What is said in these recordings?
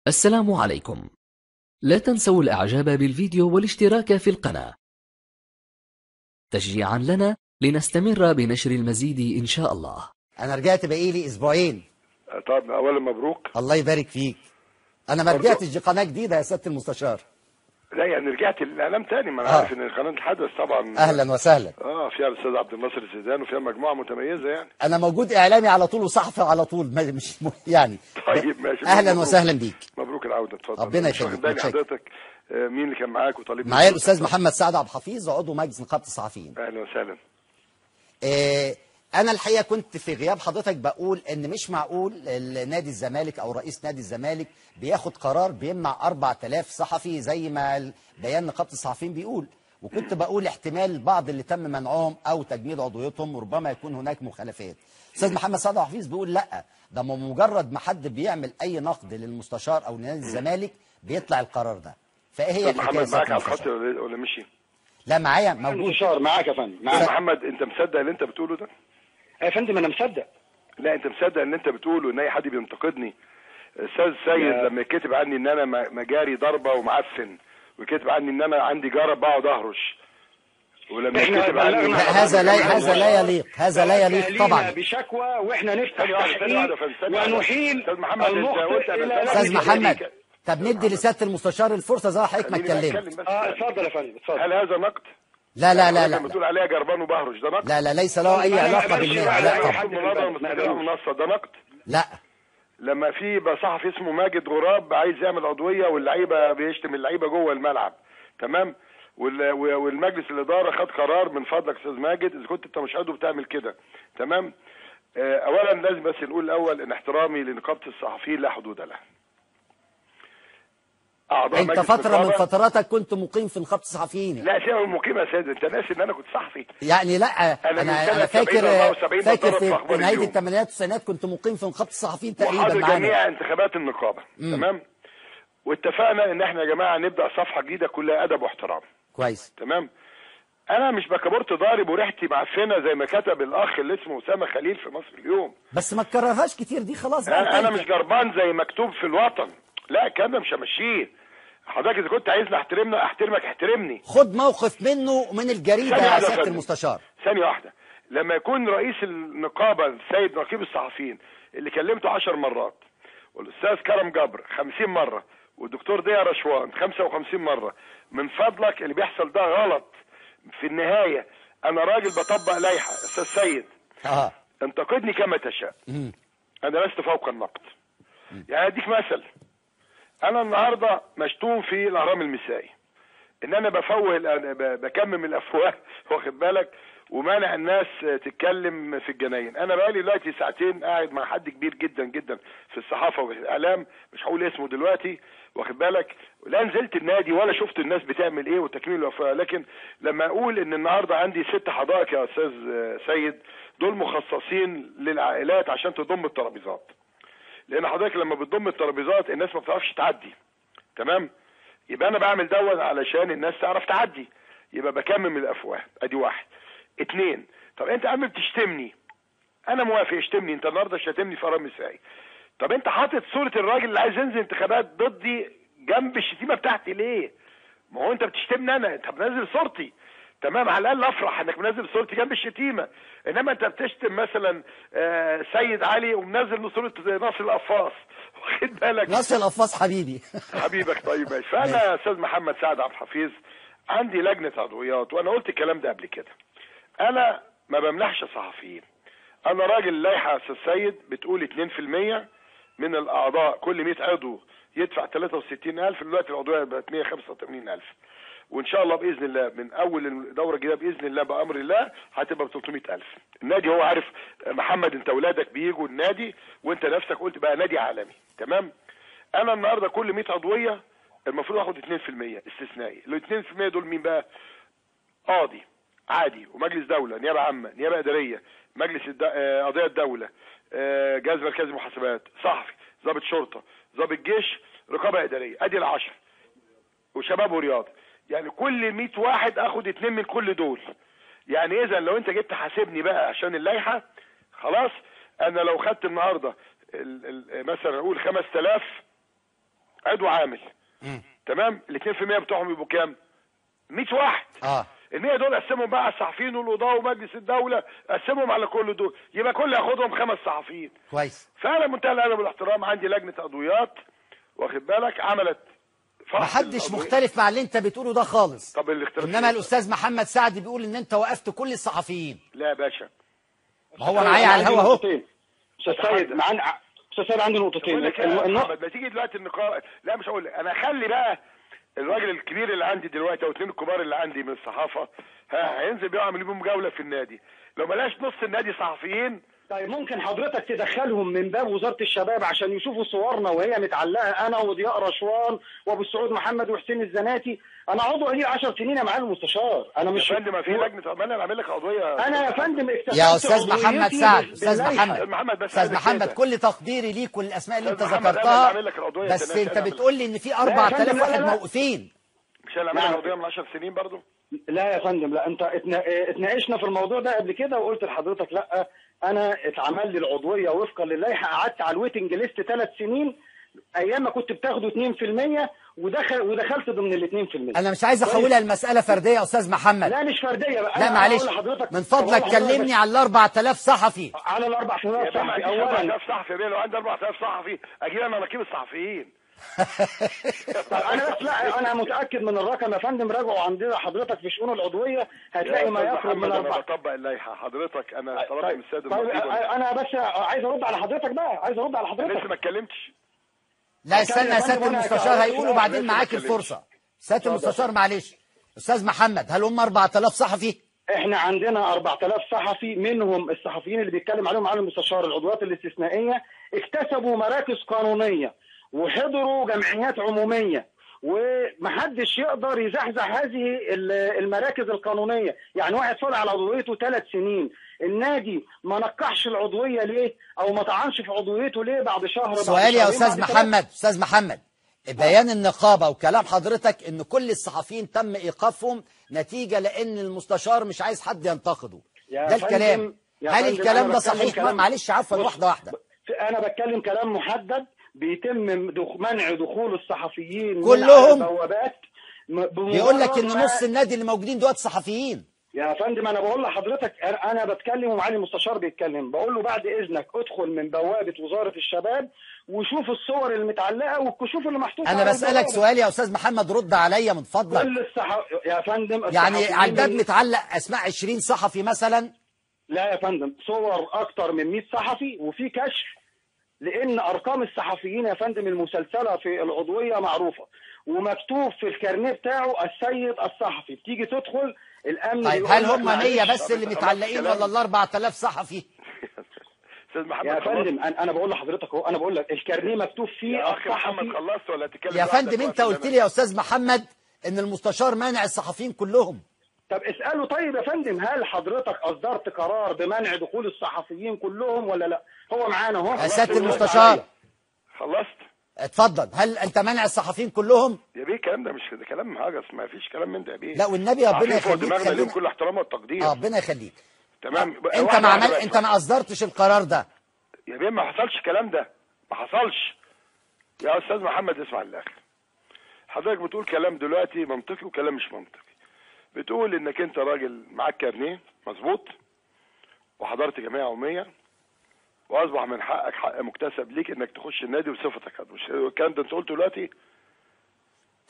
السلام عليكم. لا تنسوا الإعجاب بالفيديو والاشتراك في القناة تشجيعا لنا لنستمر بنشر المزيد إن شاء الله. أنا رجعت بقالي أسبوعين. طب أولا مبروك. الله يبارك فيك. أنا ما رجعتش، دي قناة جديدة يا سيادة المستشار. لا يعني رجعت للإعلام تاني، ما أنا عارف إن قناة الحدث طبعا. أهلا وسهلا. فيها الأستاذ عبد الناصر الزيدان وفيها مجموعة متميزة يعني. أنا موجود إعلامي على طول وصحفي على طول، مش يعني. طيب ماشي. أهلا وسهلا بيك. مبروك العودة، اتفضل. ربنا يخليك. حضرتك مين اللي كان معاك وطالب؟ معايا الأستاذ محمد سعد عبد الحفيظ، عضو مجلس نقابة الصحفيين. أهلا وسهلا. أنا الحقيقة كنت في غياب حضرتك بقول إن مش معقول نادي الزمالك أو رئيس نادي الزمالك بياخد قرار بيمنع 4000 صحفي زي ما بيان نقابة الصحفيين بيقول، وكنت بقول احتمال بعض اللي تم منعهم أو تجميد عضويتهم وربما يكون هناك مخالفات. أستاذ محمد سعد عبد الحفيظ بيقول لأ، ده مجرد ما حد بيعمل أي نقد للمستشار أو لنادي الزمالك بيطلع القرار ده. فإيه هي الحكاية؟ محمد معاك على الخط ولا مشي؟ لا معايا موجود. المستشار معاك يا فندم. محمد أنت مصدق اللي أنت بتقوله ده؟ يا فندم انا مصدق. لا انت مصدق ان انت بتقوله ان اي حد بينتقدني استاذ سيد لما يكتب عني ان انا مجاري ضربه ومعفن، ويكتب عني ان انا عندي جرب بقعد اهرش، ولما يكتب عني هذا لا يليق، هذا لا يليق طبعا. بشكوى واحنا نفتح تحقيق ونحيل استاذ محمد استاذ محمد، طب ندي لسياده المستشار الفرصه زي حضرتك ما اتكلمت. اتفضل يا فندم اتفضل. هل هذا نقد؟ لا لا لا لا بتقول عليها جربان وبهرش ده نقد؟ لا لا ليس له اي علاقه بالمهنه. لا طبعا. المنصه ده نقد؟ لا. لما في صحفي اسمه ماجد غراب عايز يعمل عضويه واللعيبه بيشتم اللعيبه جوه الملعب، تمام؟ والمجلس الاداره خد قرار من فضلك استاذ ماجد اذا كنت انت مش قادر بتعمل كده، تمام؟ اولا لازم بس نقول الاول ان احترامي لنقابه الصحفيين لا حدود له. انت فتره من فتراتك كنت مقيم في نقابه الصحفيين. لا سيبك من مقيم يا سيد، انت ناسي ان انا كنت صحفي يعني. لا انا فاكر في نهايه الثمانينات والتسعينات كنت مقيم في نقابه الصحفيين تقريبا معانا. وحاضر جميع انتخابات النقابه. تمام. واتفقنا ان احنا يا جماعه نبدا صفحه جديده كلها ادب واحترام. كويس. تمام. انا مش بكبرت ضارب وريحتي معفنه زي ما كتب الاخ اللي اسمه اسامه خليل في مصر اليوم. بس ما تكررهاش كتير دي خلاص. انا مش جربان زي مكتوب في الوطن، لا الكلام ده مش همشيه. حضرتك اذا كنت عايزني احترمك احترمني. خد موقف منه ومن الجريده يا سياده المستشار. ثانيه واحده. لما يكون رئيس النقابه السيد نقيب الصحفيين اللي كلمته 10 مرات، والاستاذ كرم جبر 50 مره، والدكتور ضياء رشوان 55 مره، من فضلك اللي بيحصل ده غلط. في النهايه انا راجل بطبق لائحه استاذ سيد. انتقدني كما تشاء. انا لست فوق النقد. يعني اديك مثل، انا النهارده مشتوم في الاهرام المسائي ان انا بكمم الافواه واخد بالك، ومانع الناس تتكلم في الجناين. انا بقالي دلوقتي ساعتين قاعد مع حد كبير جدا جدا في الصحافه والاعلام، مش هقول اسمه دلوقتي واخد بالك، لا نزلت النادي ولا شفت الناس بتعمل ايه وتكميل الافواه، لكن لما اقول ان النهارده عندي 6 حدائق يا استاذ سيد دول مخصصين للعائلات عشان تضم الترابيزات، لان حضرتك لما بتضم الترابيزات الناس ما بتعرفش تعدي، تمام؟ يبقى انا بعمل دوت علشان الناس تعرف تعدي، يبقى بكمم الافواه. ادي 1. 2، طب انت عم بتشتمني، انا موافق اشتمني، انت النهارده شتمني في اهرام مسائي، طب انت حاطط صوره الراجل اللي عايز ينزل انتخابات ضدي جنب الشتيمه بتاعتي ليه؟ ما هو انت بتشتمني انا، انت بنزل صورتي، تمام؟ على الاقل افرح انك منزل صورتي جنب الشتيمه، انما انت بتشتم مثلا سيد علي ومنزل صوره ناصر القفاص، واخد بالك؟ ناصر القفاص حبيبي. حبيبك. طيب ماشي. فانا يا استاذ محمد سعد عبد الحفيظ عندي لجنه عضويات، وانا قلت الكلام ده قبل كده. انا ما بمنحش صحفيين. انا راجل لائحه يا استاذ سيد بتقول 2% من الاعضاء كل 100 عضو يدفع 63,000، دلوقتي العضويه بقت 185,000، وان شاء الله باذن الله من اول الدوره الجديده باذن الله بامر الله هتبقى ب 300,000. النادي هو عارف محمد، انت اولادك بيجوا النادي وانت نفسك قلت بقى نادي عالمي، تمام؟ انا النهارده كل 100 عضويه المفروض اخد 2% استثنائي. ال 2% دول مين بقى؟ قاضي عادي، ومجلس دوله، نيابه عامه، نيابه اداريه، مجلس قضايا الدوله، جهاز مركزي محاسبات، صحفي، ضابط شرطه، ضابط جيش، رقابه اداريه، ادي ال10، وشباب ورياضه. يعني كل 100 واحد اخد 2 من كل دول. يعني اذا لو انت جيت تحاسبني بقى عشان اللائحه، خلاص انا لو خدت النهارده مثلا اقول 5000 عضو عامل. تمام. ال 2% بتوعهم يبقوا كام؟ 100 واحد. ال 100 دول قسمهم بقى على الصحفيين والقضاه ومجلس الدوله، قسمهم على كل دول، يبقى كل ياخدهم 5 صحفيين. كويس. فانا منتهى الادب والاحترام عندي لجنه عضويات، واخد بالك، عملت محدش مختلف مع اللي انت بتقوله ده خالص. طب الاختلاف انما الاستاذ محمد سعد بيقول ان انت وقفت كل الصحفيين. لا يا باشا، ما هو معايا على الهوا اهو. استاذ سيد معانا، استاذ سيد عندي نقطتين. محمد ما تيجي دلوقتي النقاش، لا مش هقول لك، انا اخلي بقى الراجل الكبير اللي عندي دلوقتي او 2 الكبار اللي عندي من الصحافه هينزل بيعمل بيهم جوله في النادي، لو بلاش نص النادي صحفيين. طيب ممكن حضرتك تدخلهم من باب وزاره الشباب عشان يشوفوا صورنا وهي متعلقه، انا وضياء رشوان وابو السعود محمد وحسين الزناتي. انا عضو لي 10 سنين يا معالي المستشار. انا مش يا فندم ما في لجنه، ما انا بعمل لك عضويه. انا يا فندم يا استاذ محمد سعد، استاذ محمد استاذ محمد كل تقديري ليك والاسماء اللي انت ذكرتها، بس انت بتقول لي ان في 4000 واحد موقوفين. مش انا عامل قضيه من 10 سنين برضو؟ لا يا فندم، لا، انت اتناقشنا في الموضوع ده قبل كده وقلت لحضرتك لا، انا اتعمل لي العضويه وفقا للائحه، قعدت على الويتنج ليست 3 سنين ايام ما كنت بتاخده 2% ودخلت ضمن ال 2%. انا مش عايز احولها لمساله فرديه يا استاذ محمد. لا مش فرديه بقى. لا معلش، من فضلك كلمني على ال 4000 صحفي. على ال 4000 صحفي. اولا 4000 صحفي لو عندي 4000 صحفي اجيب انا نقيب الصحفيين. انا بس لا، انا متاكد من الرقم يا فندم، راجعوا عندنا حضرتك في شؤون العضويه هتلاقي ما يقرب من 4. انا بطبق اللائحه حضرتك، انا طلبت من السيد طيب انا بس عايز ارد على حضرتك بقى، لسه ما اتكلمتش. لا استنى يا سياده المستشار هيقول وبعدين معاك الفرصه. سياده المستشار معلش. استاذ محمد، هل هم 4000 صحفي؟ احنا عندنا 4000 صحفي، منهم الصحفيين اللي بيتكلم عليهم معالي المستشار العضويات الاستثنائيه اكتسبوا مراكز قانونيه وحضروا جمعيات عموميه، ومحدش يقدر يزحزح هذه المراكز القانونيه. يعني واحد طالع على عضويته 3 سنين، النادي ما نقحش العضويه ليه او ما طعنش في عضويته ليه بعد شهر؟ سؤالي يا استاذ محمد، استاذ محمد، بيان النقابه وكلام حضرتك ان كل الصحفيين تم ايقافهم نتيجه لان المستشار مش عايز حد ينتقده، ده الكلام. هل الكلام ده صحيح؟ معلش عفوا، واحده واحده. انا بتكلم كلام محدد، بيتم منع دخول الصحفيين كلهم. من البوابات. بيقول لك ان نص النادي اللي موجودين دلوقتي صحفيين. يا فندم انا بقول لحضرتك، انا بتكلم ومعالي المستشار بيتكلم، بقول له بعد اذنك ادخل من بوابه وزاره الشباب وشوف الصور المتعلقه والكشوف اللي محطوطه. انا بسالك سؤال يا استاذ محمد، رد عليا من فضلك. كل يا فندم يعني على الباب متعلق اسماء 20 صحفي مثلا؟ لا يا فندم، صور اكتر من 100 صحفي وفي كشف، لان ارقام الصحفيين يا فندم المسلسله في العضويه معروفه ومكتوب في الكارنيه بتاعه السيد الصحفي. بتيجي تدخل الامن. طيب هل هم 100 بس اللي متعلقين ولا ال 4000 صحفي؟ استاذ محمد يا فندم انا بقول لحضرتك اهو، انا بقول لك الكارنيه مكتوب فيه يا اخي محمد خلصت ولا تتكلم يا فندم؟ انت قلت لي يا استاذ محمد ان المستشار مانع الصحفيين كلهم. طب اساله. طيب يا فندم، هل حضرتك اصدرت قرار بمنع دخول الصحفيين كلهم ولا لا؟ هو معانا اهو يا سياده المستشار. خلصت. اتفضل. هل انت مانع الصحفيين كلهم؟ يا بيه الكلام ده مش كلام هجس، ما فيش كلام من ده يا بيه. لا والنبي ربنا يخليك. خلينا كل احترام والتقدير. ربنا يخليك. تمام. انت ما اصدرتش القرار ده يا بيه، ما حصلش الكلام ده، ما حصلش يا استاذ محمد. اسمع للاخر، حضرتك بتقول كلام دلوقتي منطقي وكلام مش منطقي. بتقول انك انت راجل معاك كارنيه مظبوط وحضرت جمعيه عموميه واصبح من حقك، حق مكتسب ليك، انك تخش النادي بصفتك. مش الكلام ده انت قلته دلوقتي؟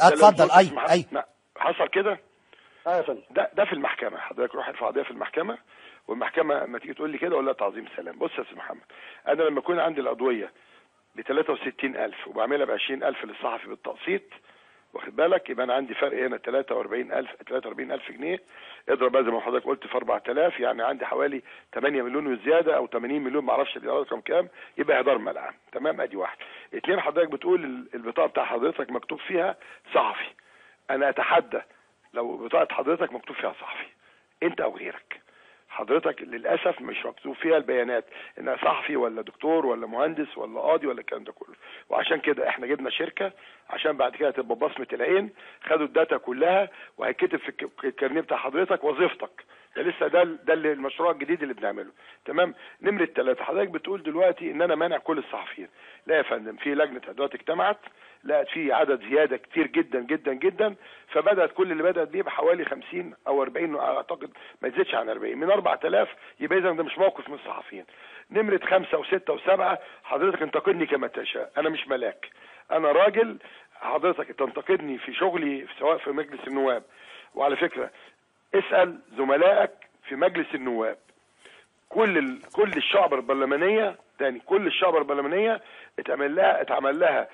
اتفضل. ايوه حصل كده. يا فندم. ده في المحكمه. حضرتك روح ارفع قضيه في المحكمه، والمحكمه ما تيجي تقول لي كده ولا تعظيم سلام. بص يا استاذ محمد، انا لما يكون عندي العضويه ب 63000 وبعملها ب 20000 للصحفي بالتقسيط، واخد بالك، يبقى انا عندي فرق هنا 43000 جنيه. اضرب بقى زي ما حضرتك قلت في 4000، يعني عندي حوالي 8 مليون وزياده او 80 مليون، ما اعرفش الرقم كام، يبقى اهدار ملعب. تمام، ادي واحد. 2، حضرتك بتقول البطاقه بتاع حضرتك مكتوب فيها صحفي. انا اتحدى لو بطاقه حضرتك مكتوب فيها صحفي، انت او غيرك. حضرتك للاسف مش مكتوب فيها البيانات انها صحفي ولا دكتور ولا مهندس ولا قاضي ولا الكلام ده كله. وعشان كده احنا جبنا شركه عشان بعد كده تبقى بصمه العين، خدوا الداتا كلها وهيتكتب في الكارنيه بتاع حضرتك وظيفتك. ده لسه ده المشروع الجديد اللي بنعمله. تمام. نمره 3، حضرتك بتقول دلوقتي ان انا مانع كل الصحفيين. لا يا فندم، في لجنه ادوات اجتمعت لقت فيه عدد زياده كتير جدا جدا جدا، فبدات كل اللي بدات بيه بحوالي 50 او 40 اعتقد، ما يزيدش عن 40 من 4000. يبقى اذا ده مش موقف من الصحفيين. نمره 5 و6 و7 حضرتك انتقدني كما تشاء، انا مش ملاك، انا راجل. حضرتك تنتقدني في شغلي سواء في مجلس النواب، وعلى فكره اسال زملائك في مجلس النواب، كل الشعب البرلمانيه تاني، كل الشعب البرلمانيه اتعمل لها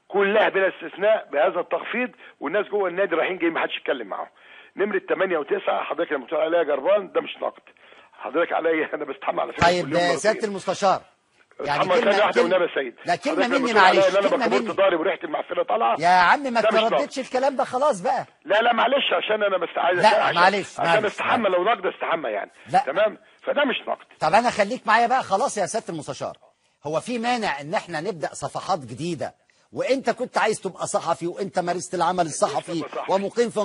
كلها بلا استثناء بهذا التخفيض، والناس جوه النادي رايحين جايين ما حدش يتكلم معاهم. نمره 8 و9 حضرتك لما بتقول عليا جربان ده مش نقد، حضرتك عليا انا بستحمل على فكره. طيب سياده المستشار، يعني كلمه واحده والنبي يا سيد، لا كلمه مني معلش، انا بكبرت ضاري وريحه المعفنه طالعه يا عم ما ترددش الكلام ده خلاص بقى. لا معلش عشان انا عايز لا معلش عشان استحمى، لو نقد استحمى يعني. لا. تمام، فده مش نقد. طب انا خليك معايا بقى خلاص يا سياده المستشار، هو في مانع ان احنا نبدا صفحات جديده وانت كنت عايز تبقى صحفي وانت مارست العمل الصحفي ومقيم في